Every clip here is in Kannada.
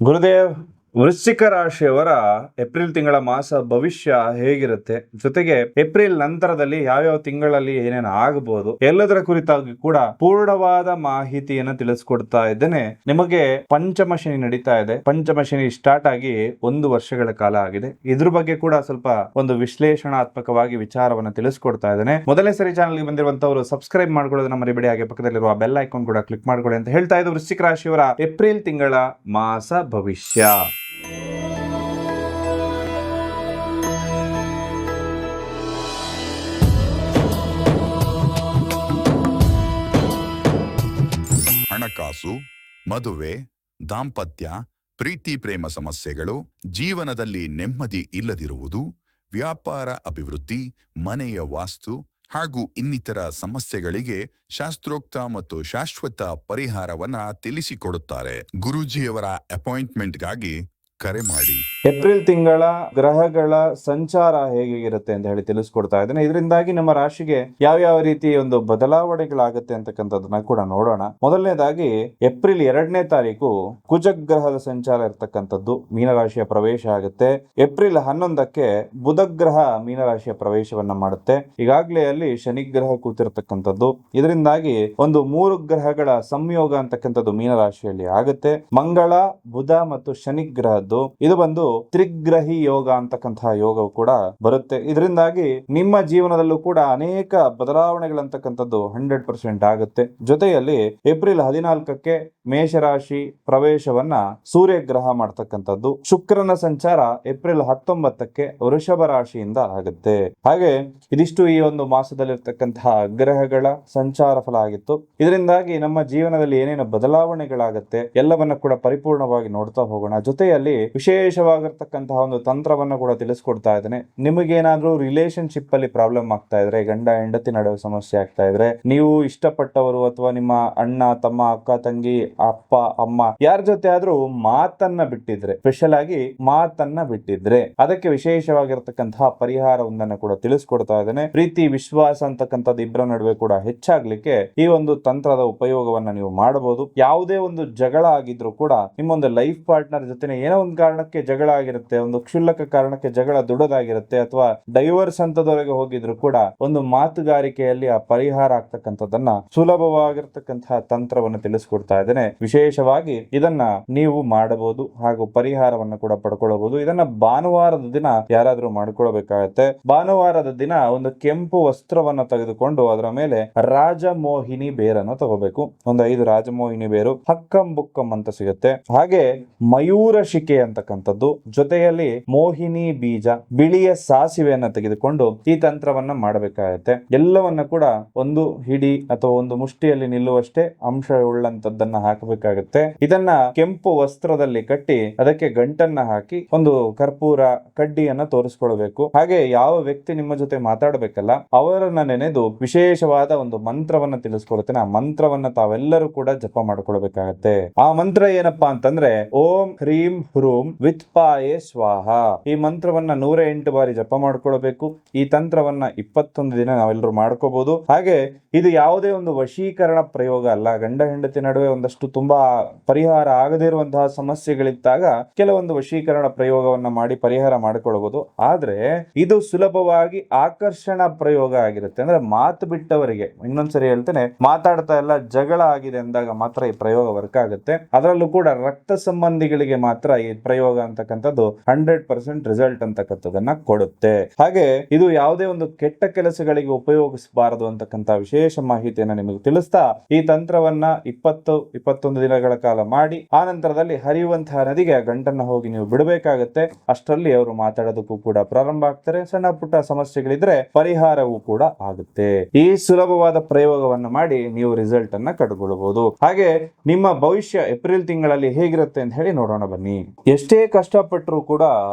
ಗುರುದೇವ್, ವೃಶ್ಚಿಕ ರಾಶಿಯವರ ಏಪ್ರಿಲ್ ತಿಂಗಳ ಮಾಸ ಭವಿಷ್ಯ ಹೇಗಿರುತ್ತೆ, ಜೊತೆಗೆ ಏಪ್ರಿಲ್ ನಂತರದಲ್ಲಿ ಯಾವ್ಯಾವ ತಿಂಗಳಲ್ಲಿ ಏನೇನು ಆಗಬಹುದು, ಎಲ್ಲದರ ಕುರಿತಾಗಿ ಕೂಡ ಪೂರ್ಣವಾದ ಮಾಹಿತಿಯನ್ನು ತಿಳಿಸ್ಕೊಡ್ತಾ ಇದ್ದೇನೆ. ನಿಮಗೆ ಪಂಚಮ ಶನಿ ನಡೀತಾ ಇದೆ. ಪಂಚಮ ಶನಿ ಸ್ಟಾರ್ಟ್ ಆಗಿ 1 ವರ್ಷಗಳ ಕಾಲ ಆಗಿದೆ. ಇದ್ರ ಬಗ್ಗೆ ಕೂಡ ಸ್ವಲ್ಪ ಒಂದು ವಿಶ್ಲೇಷಣಾತ್ಮಕವಾಗಿ ವಿಚಾರವನ್ನು ತಿಳಿಸ್ಕೊಡ್ತಾ ಇದ್ದೇನೆ. ಮೊದಲನೇ ಸರಿ ಚಾನಲ್ಗೆ ಬಂದಿರುವಂತವರು ಸಬ್ಸ್ಕ್ರೈಬ್ ಮಾಡ್ಕೊಳ್ಳೋದನ್ನ ಮರಿಬೇಡಿ. ಹಾಗೆ ಪಕ್ಕದಲ್ಲಿರುವ ಬೆಲ್ ಐಕಾನ್ ಕೂಡ ಕ್ಲಿಕ್ ಮಾಡ್ಕೊಳ್ಳಿ ಅಂತ ಹೇಳ್ತಾ ಇದ್ದು ವೃಶ್ಚಿಕ ರಾಶಿಯವರ ಏಪ್ರಿಲ್ ತಿಂಗಳ ಮಾಸ ಭವಿಷ್ಯ. ಹಣಕಾಸು, ಮದುವೆ, ದಾಂಪತ್ಯ, ಪ್ರೀತಿ ಪ್ರೇಮ ಸಮಸ್ಯೆಗಳು, ಜೀವನದಲ್ಲಿ ನೆಮ್ಮದಿ ಇಲ್ಲದಿರುವುದು, ವ್ಯಾಪಾರ ಅಭಿವೃದ್ಧಿ, ಮನೆಯ ವಾಸ್ತು ಹಾಗೂ ಇನ್ನಿತರ ಸಮಸ್ಯೆಗಳಿಗೆ ಶಾಸ್ತ್ರೋಕ್ತ ಮತ್ತು ಶಾಶ್ವತ ಪರಿಹಾರವನ್ನ ತಿಳಿಸಿಕೊಡುತ್ತಾರೆ. ಗುರೂಜಿಯವರ ಅಪಾಯಿಂಟ್ಮೆಂಟ್ಗಾಗಿ ಕರೆ ಮಾಡಿ. ಏಪ್ರಿಲ್ ತಿಂಗಳ ಗ್ರಹಗಳ ಸಂಚಾರ ಹೇಗಿರುತ್ತೆ ಅಂತ ಹೇಳಿ ತಿಳಿಸ್ಕೊಡ್ತಾ ಇದ್ದೇನೆ. ಇದರಿಂದಾಗಿ ನಮ್ಮ ರಾಶಿಗೆ ಯಾವ ರೀತಿ ಒಂದು ಬದಲಾವಣೆಗಳಾಗುತ್ತೆ ಅಂತಕ್ಕಂಥದ್ದನ್ನ ಕೂಡ ನೋಡೋಣ. ಮೊದಲನೇದಾಗಿ ಏಪ್ರಿಲ್ 2ನೇ ತಾರೀಕು ಕುಜಗ್ರಹದ ಸಂಚಾರ ಇರ್ತಕ್ಕಂಥದ್ದು ಮೀನರಾಶಿಯ ಪ್ರವೇಶ ಆಗುತ್ತೆ. ಏಪ್ರಿಲ್ 11ಕ್ಕೆ ಬುಧಗ್ರಹ ಮೀನರಾಶಿಯ ಪ್ರವೇಶವನ್ನ ಮಾಡುತ್ತೆ. ಈಗಾಗಲೇ ಅಲ್ಲಿ ಶನಿಗ್ರಹ ಕೂತಿರ್ತಕ್ಕಂಥದ್ದು. ಇದರಿಂದಾಗಿ ಒಂದು 3 ಗ್ರಹಗಳ ಸಂಯೋಗ ಅಂತಕ್ಕಂಥದ್ದು ಮೀನರಾಶಿಯಲ್ಲಿ ಆಗುತ್ತೆ. ಮಂಗಳ, ಬುಧ ಮತ್ತು ಶನಿಗ್ರಹ ಇದು ಬಂದು ತ್ರಿಗ್ರಹಿ ಯೋಗ ಅಂತಕ್ಕಂತಹ ಯೋಗವು ಕೂಡ ಬರುತ್ತೆ. ಇದರಿಂದಾಗಿ ನಿಮ್ಮ ಜೀವನದಲ್ಲೂ ಕೂಡ ಅನೇಕ ಬದಲಾವಣೆಗಳಂತಕ್ಕಂಥದ್ದು 100% ಆಗುತ್ತೆ. ಜೊತೆಯಲ್ಲಿ ಏಪ್ರಿಲ್ 14ಕ್ಕೆ ಮೇಷರಾಶಿ ಪ್ರವೇಶವನ್ನ ಸೂರ್ಯಗ್ರಹ ಮಾಡ್ತಕ್ಕಂಥದ್ದು. ಶುಕ್ರನ ಸಂಚಾರ ಏಪ್ರಿಲ್ 19ಕ್ಕೆ ವೃಷಭ ರಾಶಿಯಿಂದ ಆಗುತ್ತೆ. ಹಾಗೆ ಇದಿಷ್ಟು ಈ ಒಂದು ಮಾಸದಲ್ಲಿರ್ತಕ್ಕಂತಹ ಗ್ರಹಗಳ ಸಂಚಾರ ಫಲ ಆಗಿತ್ತು. ಇದರಿಂದಾಗಿ ನಮ್ಮ ಜೀವನದಲ್ಲಿ ಏನೇನು ಬದಲಾವಣೆಗಳಾಗುತ್ತೆ ಎಲ್ಲವನ್ನ ಕೂಡ ಪರಿಪೂರ್ಣವಾಗಿ ನೋಡ್ತಾ ಹೋಗೋಣ. ಜೊತೆಯಲ್ಲಿ ವಿಶೇಷವಾಗಿರ್ತಕ್ಕಂತಹ ಒಂದು ತಂತ್ರವನ್ನ ಕೂಡ ತಿಳಿಸ್ಕೊಡ್ತಾ ಇದ್ದೇನೆ. ನಿಮಗೇನಾದ್ರೂ ರಿಲೇಶನ್ಶಿಪ್ ಅಲ್ಲಿ ಪ್ರಾಬ್ಲಮ್ ಆಗ್ತಾ ಇದ್ರೆ, ಗಂಡ ಹೆಂಡತಿ ನಡುವೆ ಸಮಸ್ಯೆ ಆಗ್ತಾ ಇದ್ರೆ, ನೀವು ಇಷ್ಟಪಟ್ಟವರು ಅಥವಾ ನಿಮ್ಮ ಅಣ್ಣ ತಮ್ಮ, ಅಕ್ಕ ತಂಗಿ, ಅಪ್ಪ ಅಮ್ಮ ಯಾರ ಜೊತೆ ಆದ್ರೂ ಮಾತನ್ನ ಬಿಟ್ಟಿದ್ರೆ, ಸ್ಪೆಷಲ್ ಆಗಿ ಮಾತನ್ನ ಬಿಟ್ಟಿದ್ರೆ ಅದಕ್ಕೆ ವಿಶೇಷವಾಗಿರ್ತಕ್ಕಂತಹ ಪರಿಹಾರವನ್ನ ಕೂಡ ತಿಳಿಸ್ಕೊಡ್ತಾ ಇದ್ದೇನೆ. ಪ್ರೀತಿ ವಿಶ್ವಾಸ ಅಂತಕ್ಕಂಥದ್ದು ಇಬ್ಬರ ನಡುವೆ ಕೂಡ ಹೆಚ್ಚಾಗ್ಲಿಕ್ಕೆ ಈ ಒಂದು ತಂತ್ರದ ಉಪಯೋಗವನ್ನ ನೀವು ಮಾಡಬಹುದು. ಯಾವುದೇ ಒಂದು ಜಗಳ ಆಗಿದ್ರು ಕೂಡ ನಿಮ್ಮೊಂದು ಲೈಫ್ ಪಾರ್ಟ್ನರ್ ಜೊತೆ ಏನೋ ಒಂದು ಕಾರಣಕ್ಕೆ ಜಗಳ ಆಗಿರುತ್ತೆ, ಒಂದು ಕ್ಷುಲ್ಲಕ ಕಾರಣಕ್ಕೆ ಜಗಳ ದುಡೋದಾಗಿರುತ್ತೆ, ಅಥವಾ ಡೈವರ್ಸ್ ಹಂತದವರೆಗೆ ಹೋಗಿದ್ರು ಕೂಡ ಒಂದು ಮಾತುಗಾರಿಕೆಯಲ್ಲಿ ಆ ಪರಿಹಾರ ಆಗ್ತಕ್ಕಂಥದ್ದನ್ನ ಸುಲಭವಾಗಿರ್ತಕ್ಕಂತಹ ತಂತ್ರವನ್ನು ತಿಳಿಸ್ಕೊಡ್ತಾ ಇದ್ದೇನೆ. ವಿಶೇಷವಾಗಿ ಇದನ್ನ ನೀವು ಮಾಡಬಹುದು ಹಾಗೂ ಪರಿಹಾರವನ್ನು ಕೂಡ ಪಡ್ಕೊಳ್ಳಬಹುದು. ಇದನ್ನ ಭಾನುವಾರದ ದಿನ ಯಾರಾದ್ರೂ ಮಾಡ್ಕೊಳ್ಬೇಕಾಗತ್ತೆ. ಭಾನುವಾರದ ದಿನ ಒಂದು ಕೆಂಪು ವಸ್ತ್ರವನ್ನ ತೆಗೆದುಕೊಂಡು ಅದರ ಮೇಲೆ ರಾಜಮೋಹಿನಿ ಬೇರನ್ನು ತಗೋಬೇಕು. ಒಂದು 5 ರಾಜಮೋಹಿನಿ ಬೇರು ಹಕ್ಕಂ ಬುಕ್ಕಂ ಅಂತ ಸಿಗುತ್ತೆ. ಹಾಗೆ ಮಯೂರ ಶಿಕೆ ಅಂತಕ್ಕಂಥದ್ದು, ಜೊತೆಯಲ್ಲಿ ಮೋಹಿನಿ ಬೀಜ, ಬಿಳಿಯ ಸಾಸಿವೆಯನ್ನ ತೆಗೆದುಕೊಂಡು ಈ ತಂತ್ರವನ್ನ ಮಾಡಬೇಕಾಗತ್ತೆ. ಎಲ್ಲವನ್ನ ಕೂಡ ಒಂದು ಹಿಡಿ ಅಥವಾ ಒಂದು ಮುಷ್ಟಿಯಲ್ಲಿ ನಿಲ್ಲುವಷ್ಟೇ ಅಂಶ ಉಳ್ಳಂತದ್ದನ್ನ ಹಾಕಬೇಕಾಗತ್ತೆ. ಇದನ್ನ ಕೆಂಪು ವಸ್ತ್ರದಲ್ಲಿ ಕಟ್ಟಿ ಅದಕ್ಕೆ ಗಂಟನ್ನ ಹಾಕಿ ಒಂದು ಕರ್ಪೂರ ಕಡ್ಡಿಯನ್ನ ತೋರಿಸ್ಕೊಳ್ಬೇಕು. ಹಾಗೆ ಯಾವ ವ್ಯಕ್ತಿ ನಿಮ್ಮ ಜೊತೆ ಮಾತಾಡಬೇಕಲ್ಲ ಅವರನ್ನ ನೆನೆದು ವಿಶೇಷವಾದ ಒಂದು ಮಂತ್ರವನ್ನ ತಿಳಿಸ್ಕೊಡುತ್ತೇನೆ. ಆ ಮಂತ್ರವನ್ನ ತಾವೆಲ್ಲರೂ ಕೂಡ ಜಪ ಮಾಡ್ಕೊಳ್ಬೇಕಾಗತ್ತೆ. ಆ ಮಂತ್ರ ಏನಪ್ಪಾ ಅಂತಂದ್ರೆ ಓಂ ಹ್ರೀಂ ಹ್ರೂಂ ವಿತ್ಪಾಯೇ ಸ್ವಾಹ. ಈ ಮಂತ್ರವನ್ನ 108 ಬಾರಿ ಜಪ ಮಾಡ್ಕೊಳ್ಬೇಕು. ಈ ತಂತ್ರವನ್ನ 21 ದಿನ ನಾವೆಲ್ಲರೂ ಮಾಡ್ಕೋಬಹುದು. ಹಾಗೆ ಇದು ಯಾವುದೇ ಒಂದು ವಶೀಕರಣ ಪ್ರಯೋಗ ಅಲ್ಲ. ಗಂಡ ಹೆಂಡತಿ ನಡುವೆ ಒಂದಷ್ಟು ತುಂಬಾ ಪರಿಹಾರ ಆಗದೇ ಇರುವಂತಹ ಸಮಸ್ಯೆಗಳಿದ್ದಾಗ ಕೆಲವೊಂದು ವಶೀಕರಣ ಪ್ರಯೋಗವನ್ನ ಮಾಡಿ ಪರಿಹಾರ ಮಾಡಿಕೊಳ್ಳಬಹುದು. ಆದ್ರೆ ಇದು ಸುಲಭವಾಗಿ ಆಕರ್ಷಣಾ ಪ್ರಯೋಗ ಆಗಿರುತ್ತೆ. ಅಂದ್ರೆ ಮಾತು ಬಿಟ್ಟವರಿಗೆ, ಇನ್ನೊಂದ್ಸರಿ ಹೇಳ್ತೇನೆ, ಮಾತಾಡ್ತಾ ಎಲ್ಲ ಜಗಳ ಆಗಿದೆ ಅಂದಾಗ ಮಾತ್ರ ಈ ಪ್ರಯೋಗ ವರ್ಕ್ ಆಗುತ್ತೆ. ಅದರಲ್ಲೂ ಕೂಡ ರಕ್ತ ಸಂಬಂಧಿಗಳಿಗೆ ಮಾತ್ರ ಈ ಪ್ರಯೋಗ ಅಂತಕ್ಕಂಥದ್ದು 100% ರಿಸಲ್ಟ್ ಅಂತಕ್ಕಂಥದ್ದನ್ನ ಕೊಡುತ್ತೆ. ಹಾಗೆ ಇದು ಯಾವುದೇ ಒಂದು ಕೆಟ್ಟ ಕೆಲಸಗಳಿಗೆ ಉಪಯೋಗಿಸಬಾರದು ಅಂತಕ್ಕಂಥ ವಿಶೇಷ ಮಾಹಿತಿಯನ್ನ ನಿಮಗೆ ತಿಳಿಸ್ತಾ ಈ ತಂತ್ರವನ್ನ 20-21 ದಿನಗಳ ಕಾಲ ಮಾಡಿ ಆ ನಂತರದಲ್ಲಿ ಹರಿಯುವಂತಹ ನದಿಗೆ ಗಂಟನ್ನ ಹೋಗಿ ನೀವು ಬಿಡಬೇಕಾಗತ್ತೆ. ಅಷ್ಟರಲ್ಲಿ ಅವರು ಮಾತಾಡೋದಕ್ಕೂ ಕೂಡ ಪ್ರಾರಂಭ ಆಗ್ತಾರೆ. ಸಣ್ಣ ಪುಟ್ಟ ಸಮಸ್ಯೆಗಳಿದ್ರೆ ಪರಿಹಾರವೂ ಕೂಡ ಆಗುತ್ತೆ. ಈ ಸುಲಭವಾದ ಪ್ರಯೋಗವನ್ನು ಮಾಡಿ ನೀವು ರಿಸಲ್ಟ್ ಅನ್ನ ಕಂಡುಕೊಳ್ಳಬಹುದು. ಹಾಗೆ ನಿಮ್ಮ ಭವಿಷ್ಯ ಏಪ್ರಿಲ್ ತಿಂಗಳಲ್ಲಿ ಹೇಗಿರುತ್ತೆ ಅಂತ ಹೇಳಿ ನೋಡೋಣ ಬನ್ನಿ. ಎಷ್ಟೇ ಕಷ್ಟಪಟ್ಟರು ಕೂಡ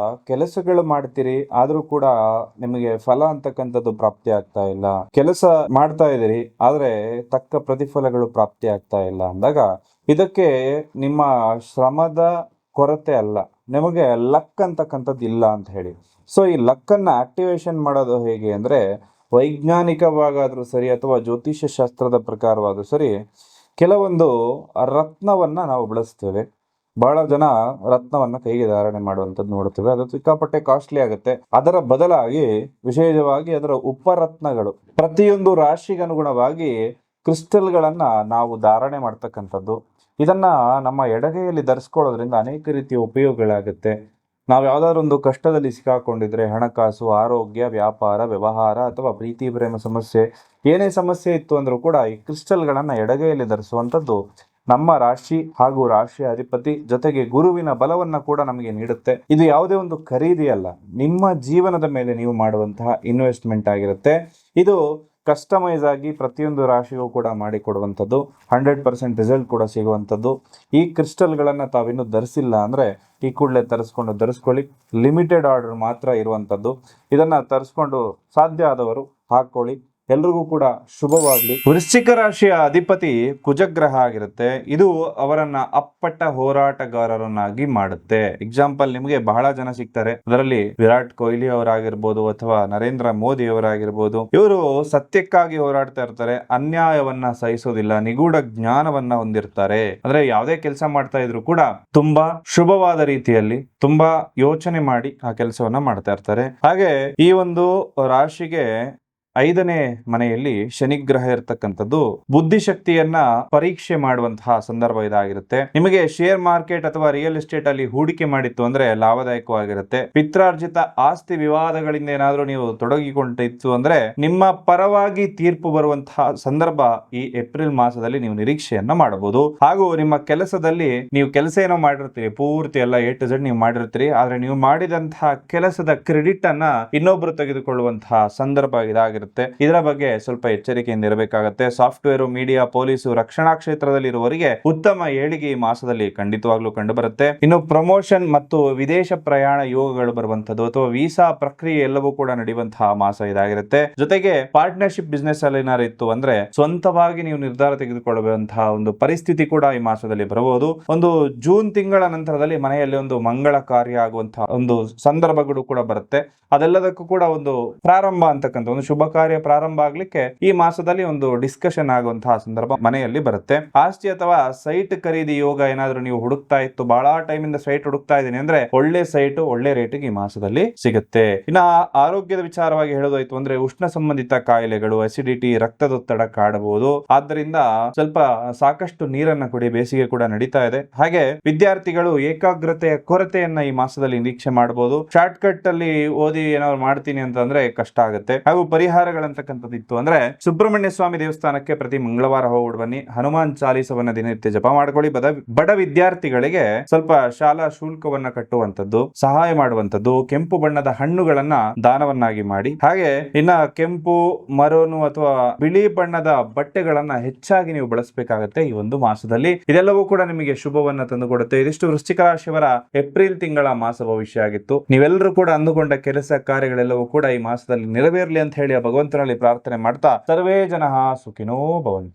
ಕೆಲಸಗಳು ಮಾಡ್ತೀರಿ, ಆದ್ರೂ ಕೂಡ ನಿಮಗೆ ಫಲ ಅಂತಕ್ಕಂಥದ್ದು ಪ್ರಾಪ್ತಿ ಆಗ್ತಾ ಇಲ್ಲ. ಕೆಲಸ ಮಾಡ್ತಾ ಇದೀರಿ ಆದ್ರೆ ತಕ್ಕ ಪ್ರತಿಫಲಗಳು ಪ್ರಾಪ್ತಿ ಆಗ್ತಾ ಇಲ್ಲ ಅಂದಾಗ ಇದಕ್ಕೆ ನಿಮ್ಮ ಶ್ರಮದ ಕೊರತೆ ಅಲ್ಲ, ನಿಮಗೆ ಲಕ್ ಅಂತಕ್ಕಂಥದ್ದು ಇಲ್ಲ ಅಂತ ಹೇಳಿ. ಸೊ ಈ ಲಕ್ ಅನ್ನ ಆಕ್ಟಿವೇಶನ್ ಮಾಡೋದು ಹೇಗೆ ಅಂದ್ರೆ, ವೈಜ್ಞಾನಿಕವಾಗಾದ್ರೂ ಸರಿ ಅಥವಾ ಜ್ಯೋತಿಷ್ಯ ಶಾಸ್ತ್ರದ ಪ್ರಕಾರವಾದ್ರೂ ಸರಿ ಕೆಲವೊಂದು ರತ್ನವನ್ನ ನಾವು ಬಳಸ್ತೇವೆ. ಬಹಳ ಜನ ರತ್ನವನ್ನ ಕೈಗೆ ಧಾರಣೆ ಮಾಡುವಂತದ್ದು ನೋಡುತ್ತೇವೆ. ಅದು ಸಿಕ್ಕಾಪಟ್ಟೆ ಕಾಸ್ಟ್ಲಿ ಆಗುತ್ತೆ. ಅದರ ಬದಲಾಗಿ ವಿಶೇಷವಾಗಿ ಅದರ ಉಪರತ್ನಗಳು ಪ್ರತಿಯೊಂದು ರಾಶಿಗೆ ಅನುಗುಣವಾಗಿ ಕ್ರಿಸ್ಟಲ್ಗಳನ್ನ ನಾವು ಧಾರಣೆ ಮಾಡ್ತಕ್ಕಂಥದ್ದು. ಇದನ್ನ ನಮ್ಮ ಎಡಗೈಯಲ್ಲಿ ಧರಿಸ್ಕೊಳ್ಳೋದ್ರಿಂದ ಅನೇಕ ರೀತಿಯ ಉಪಯೋಗಗಳಾಗುತ್ತೆ. ನಾವು ಯಾವ್ದಾದ್ರು ಒಂದು ಕಷ್ಟದಲ್ಲಿ ಸಿಕ್ಕಾಕೊಂಡಿದ್ರೆ, ಹಣಕಾಸು, ಆರೋಗ್ಯ, ವ್ಯಾಪಾರ, ವ್ಯವಹಾರ ಅಥವಾ ಪ್ರೀತಿ ಪ್ರೇಮ ಸಮಸ್ಯೆ, ಏನೇ ಸಮಸ್ಯೆ ಇತ್ತು ಅಂದ್ರೂ ಕೂಡ ಈ ಕ್ರಿಸ್ಟಲ್ಗಳನ್ನ ಎಡಗೈಯಲ್ಲಿ ಧರಿಸುವಂಥದ್ದು ನಮ್ಮ ರಾಶಿ ಹಾಗೂ ರಾಶಿಯ ಅಧಿಪತಿ ಜೊತೆಗೆ ಗುರುವಿನ ಬಲವನ್ನ ಕೂಡ ನಮಗೆ ನೀಡುತ್ತೆ. ಇದು ಯಾವುದೇ ಒಂದು ಖರೀದಿ ಅಲ್ಲ, ನಿಮ್ಮ ಜೀವನದ ಮೇಲೆ ನೀವು ಮಾಡುವಂತಹ ಇನ್ವೆಸ್ಟ್ಮೆಂಟ್ ಆಗಿರುತ್ತೆ. ಇದು ಕಸ್ಟಮೈಸ್ ಆಗಿ ಪ್ರತಿಯೊಂದು ರಾಶಿಗೂ ಕೂಡ ಮಾಡಿಕೊಡುವಂಥದ್ದು, 100% ರಿಸಲ್ಟ್ ಕೂಡ ಸಿಗುವಂಥದ್ದು. ಈ ಕ್ರಿಸ್ಟಲ್ಗಳನ್ನು ತಾವಿನ್ನೂ ಧರಿಸಿಲ್ಲ ಅಂದರೆ ಈ ಕೂಡಲೇ ಧರಿಸ್ಕೊಳ್ಳಿ. ಲಿಮಿಟೆಡ್ ಆರ್ಡರ್ ಮಾತ್ರ ಇರುವಂಥದ್ದು. ಇದನ್ನು ತರಿಸ್ಕೊಂಡು ಸಾಧ್ಯ ಆದವರು ಹಾಕ್ಕೊಳ್ಳಿ. ಎಲ್ರಿಗೂ ಕೂಡ ಶುಭವಾಗಲಿ. ವೃಶ್ಚಿಕ ರಾಶಿಯ ಅಧಿಪತಿ ಕುಜಗ್ರಹ ಆಗಿರುತ್ತೆ. ಇದು ಅವರನ್ನ ಅಪ್ಪಟ ಹೋರಾಟಗಾರರನ್ನಾಗಿ ಮಾಡುತ್ತೆ. ಎಕ್ಸಾಂಪಲ್, ನಿಮಗೆ ಬಹಳ ಜನ ಸಿಗ್ತಾರೆ. ಅದರಲ್ಲಿ ವಿರಾಟ್ ಕೊಹ್ಲಿ ಅವರಾಗಿರ್ಬೋದು ಅಥವಾ ನರೇಂದ್ರ ಮೋದಿ ಅವರಾಗಿರ್ಬೋದು. ಇವರು ಸತ್ಯಕ್ಕಾಗಿ ಹೋರಾಡ್ತಾ ಇರ್ತಾರೆ, ಅನ್ಯಾಯವನ್ನ ಸಹಿಸೋದಿಲ್ಲ, ನಿಗೂಢ ಜ್ಞಾನವನ್ನ ಹೊಂದಿರ್ತಾರೆ. ಅಂದ್ರೆ ಯಾವುದೇ ಕೆಲಸ ಮಾಡ್ತಾ ಇದ್ರು ಕೂಡ ತುಂಬಾ ಶುಭವಾದ ರೀತಿಯಲ್ಲಿ ತುಂಬಾ ಯೋಚನೆ ಮಾಡಿ ಆ ಕೆಲಸವನ್ನ ಮಾಡ್ತಾ ಇರ್ತಾರೆ. ಹಾಗೆ ಈ ಒಂದು ರಾಶಿಗೆ 5ನೇ ಮನೆಯಲ್ಲಿ ಶನಿಗ್ರಹ ಇರತಕ್ಕಂಥದ್ದು ಬುದ್ಧಿಶಕ್ತಿಯನ್ನ ಪರೀಕ್ಷೆ ಮಾಡುವಂತಹ ಸಂದರ್ಭ ಇದಾಗಿರುತ್ತೆ. ನಿಮಗೆ ಶೇರ್ ಮಾರ್ಕೆಟ್ ಅಥವಾ ರಿಯಲ್ ಎಸ್ಟೇಟ್ ಅಲ್ಲಿ ಹೂಡಿಕೆ ಮಾಡಿತ್ತು ಅಂದ್ರೆ ಲಾಭದಾಯಕವಾಗಿರುತ್ತೆ. ಪಿತ್ರಾರ್ಜಿತ ಆಸ್ತಿ ವಿವಾದಗಳಿಂದ ಏನಾದ್ರೂ ನೀವು ತೊಡಗಿಕೊಂಡಿತ್ತು ಅಂದ್ರೆ ನಿಮ್ಮ ಪರವಾಗಿ ತೀರ್ಪು ಬರುವಂತಹ ಸಂದರ್ಭ ಈ ಏಪ್ರಿಲ್ ಮಾಸದಲ್ಲಿ ನೀವು ನಿರೀಕ್ಷೆಯನ್ನ ಮಾಡಬಹುದು. ಹಾಗೂ ನಿಮ್ಮ ಕೆಲಸದಲ್ಲಿ ನೀವು ಕೆಲಸ ಏನೋ ಮಾಡಿರ್ತೀರಿ, ಪೂರ್ತಿ ಎಲ್ಲ A to Z ನೀವು ಮಾಡಿರ್ತೀರಿ, ಆದ್ರೆ ನೀವು ಮಾಡಿದಂತಹ ಕೆಲಸದ ಕ್ರೆಡಿಟ್ ಅನ್ನ ಇನ್ನೊಬ್ರು ತೆಗೆದುಕೊಳ್ಳುವಂತಹ ಸಂದರ್ಭ ಇದಾಗಿರುತ್ತೆ. ಇದರ ಬಗ್ಗೆ ಸ್ವಲ್ಪ ಎಚ್ಚರಿಕೆಯಿಂದ ಇರಬೇಕಾಗುತ್ತೆ. ಸಾಫ್ಟ್ವೇರ್, ಮೀಡಿಯಾ, ಪೊಲೀಸು, ರಕ್ಷಣಾ ಕ್ಷೇತ್ರದಲ್ಲಿ ಇರುವವರಿಗೆ ಉತ್ತಮ ಏಳಿಗೆ ಈ ಮಾಸದಲ್ಲಿ ಖಂಡಿತವಾಗ್ಲೂ ಕಂಡು ಬರುತ್ತೆ. ಇನ್ನು ಪ್ರಮೋಷನ್ ಮತ್ತು ವಿದೇಶ ಪ್ರಯಾಣ ಯೋಗಗಳು ಬರುವಂತದ್ದು ಅಥವಾ ವೀಸಾ ಪ್ರಕ್ರಿಯೆ ಎಲ್ಲವೂ ಕೂಡ ನಡೆಯುವಂತಹ ಮಾಸ ಇದಾಗಿರುತ್ತೆ. ಜೊತೆಗೆ ಪಾರ್ಟ್ನರ್ಶಿಪ್ ಬಿಸ್ನೆಸ್ ಅಲ್ಲಿ ಏನಾದ್ರು ಇತ್ತು ಅಂದ್ರೆ ಸ್ವಂತವಾಗಿ ನೀವು ನಿರ್ಧಾರ ತೆಗೆದುಕೊಳ್ಳುವಂತಹ ಒಂದು ಪರಿಸ್ಥಿತಿ ಕೂಡ ಈ ಮಾಸದಲ್ಲಿ ಬರಬಹುದು. ಒಂದು ಜೂನ್ ತಿಂಗಳ ನಂತರದಲ್ಲಿ ಮನೆಯಲ್ಲಿ ಒಂದು ಮಂಗಳ ಕಾರ್ಯ ಆಗುವಂತಹ ಒಂದು ಸಂದರ್ಭಗಳು ಕೂಡ ಬರುತ್ತೆ. ಅದೆಲ್ಲದಕ್ಕೂ ಕೂಡ ಒಂದು ಪ್ರಾರಂಭ ಅಂತಕ್ಕಂಥ ಒಂದು ಶುಭ ಕಾರ್ಯ ಪ್ರಾರಂಭ ಆಗ್ಲಿಕ್ಕೆ ಈ ಮಾಸದಲ್ಲಿ ಒಂದು ಡಿಸ್ಕಷನ್ ಆಗುವಂತಹ ಸಂದರ್ಭ ಮನೆಯಲ್ಲಿ ಬರುತ್ತೆ. ಆಸ್ತಿ ಅಥವಾ ಸೈಟ್ ಖರೀದಿ ಯೋಗ ಏನಾದ್ರೂ ನೀವು ಹುಡುಕ್ತಾ ಇತ್ತು, ಬಹಳ ಟೈಮ್ ಇಂದ ಸೈಟ್ ಹುಡುಕ್ತಾ ಇದ್ದೀನಿ ಅಂದ್ರೆ ಒಳ್ಳೆ ಸೈಟ್ ಒಳ್ಳೆ ರೇಟಿಗೆ ಈ ಮಾಸದಲ್ಲಿ ಸಿಗುತ್ತೆ. ಇನ್ನ ಆರೋಗ್ಯದ ವಿಚಾರವಾಗಿ ಹೇಳೋದಾಯ್ತು ಅಂದ್ರೆ ಉಷ್ಣ ಸಂಬಂಧಿತ ಕಾಯಿಲೆಗಳು, ಅಸಿಡಿಟಿ, ರಕ್ತದೊತ್ತಡ ಕಾಡಬಹುದು. ಆದ್ದರಿಂದ ಸ್ವಲ್ಪ ಸಾಕಷ್ಟು ನೀರನ್ನ ಕುಡಿ, ಬೇಸಿಗೆ ಕೂಡ ನಡೀತಾ ಇದೆ. ಹಾಗೆ ವಿದ್ಯಾರ್ಥಿಗಳು ಏಕಾಗ್ರತೆಯ ಕೊರತೆಯನ್ನ ಈ ಮಾಸದಲ್ಲಿ ನಿರೀಕ್ಷೆ ಮಾಡಬಹುದು. ಶಾರ್ಟ್ ಕಟ್ ಅಲ್ಲಿ ಓದಿ ಏನಾದ್ರು ಮಾಡ್ತೀನಿ ಅಂತಂದ್ರೆ ಕಷ್ಟ ಆಗುತ್ತೆ. ಹಾಗೂ ಪರಿಹಾರಗಳಂತಕ್ಕಂಥದ್ದಿತ್ತು ಅಂದ್ರೆ ಸುಬ್ರಹ್ಮಣ್ಯ ಸ್ವಾಮಿ ದೇವಸ್ಥಾನಕ್ಕೆ ಪ್ರತಿ ಮಂಗಳವಾರ ಹೋಗ್ಬಿಟ್ಟು ಬನ್ನಿ. ಹನುಮಾನ್ ಚಾಲೀಸವನ್ನ ದಿನನಿತ್ಯ ಜಪ ಮಾಡ್ಕೊಳ್ಳಿ. ಬಡ ವಿದ್ಯಾರ್ಥಿಗಳಿಗೆ ಸ್ವಲ್ಪ ಶಾಲಾ ಶುಲ್ಕವನ್ನ ಕಟ್ಟುವಂತದ್ದು, ಸಹಾಯ ಮಾಡುವಂತದ್ದು, ಕೆಂಪು ಬಣ್ಣದ ಹಣ್ಣುಗಳನ್ನ ದಾನವನ್ನಾಗಿ ಮಾಡಿ. ಹಾಗೆ ಇನ್ನ ಕೆಂಪು, ಮರೋನು ಅಥವಾ ಬಿಳಿ ಬಣ್ಣದ ಬಟ್ಟೆಗಳನ್ನ ಹೆಚ್ಚಾಗಿ ನೀವು ಬಳಸಬೇಕಾಗತ್ತೆ ಈ ಒಂದು ಮಾಸದಲ್ಲಿ. ಇದೆಲ್ಲವೂ ಕೂಡ ನಿಮಗೆ ಶುಭವನ್ನ ತಂದುಕೊಡುತ್ತೆ. ಇದಿಷ್ಟು ವೃಶ್ಚಿಕ ರಾಶಿಯವರ ಏಪ್ರಿಲ್ ತಿಂಗಳ ಮಾಸ ಭವಿಷ್ಯ ಆಗಿತ್ತು. ನೀವೆಲ್ಲರೂ ಕೂಡ ಅಂದುಕೊಂಡ ಕೆಲಸ ಕಾರ್ಯಗಳೆಲ್ಲವೂ ಕೂಡ ಈ ಮಾಸದಲ್ಲಿ ನೆರವೇರಲಿ ಅಂತ ಹೇಳಿ ಭಗವಂತನಲ್ಲಿ ಪ್ರಾರ್ಥನೆ ಮಾಡ್ತಾ ಸರ್ವೇ ಜನಃ ಸುಖಿನೋ ಭವಂತು.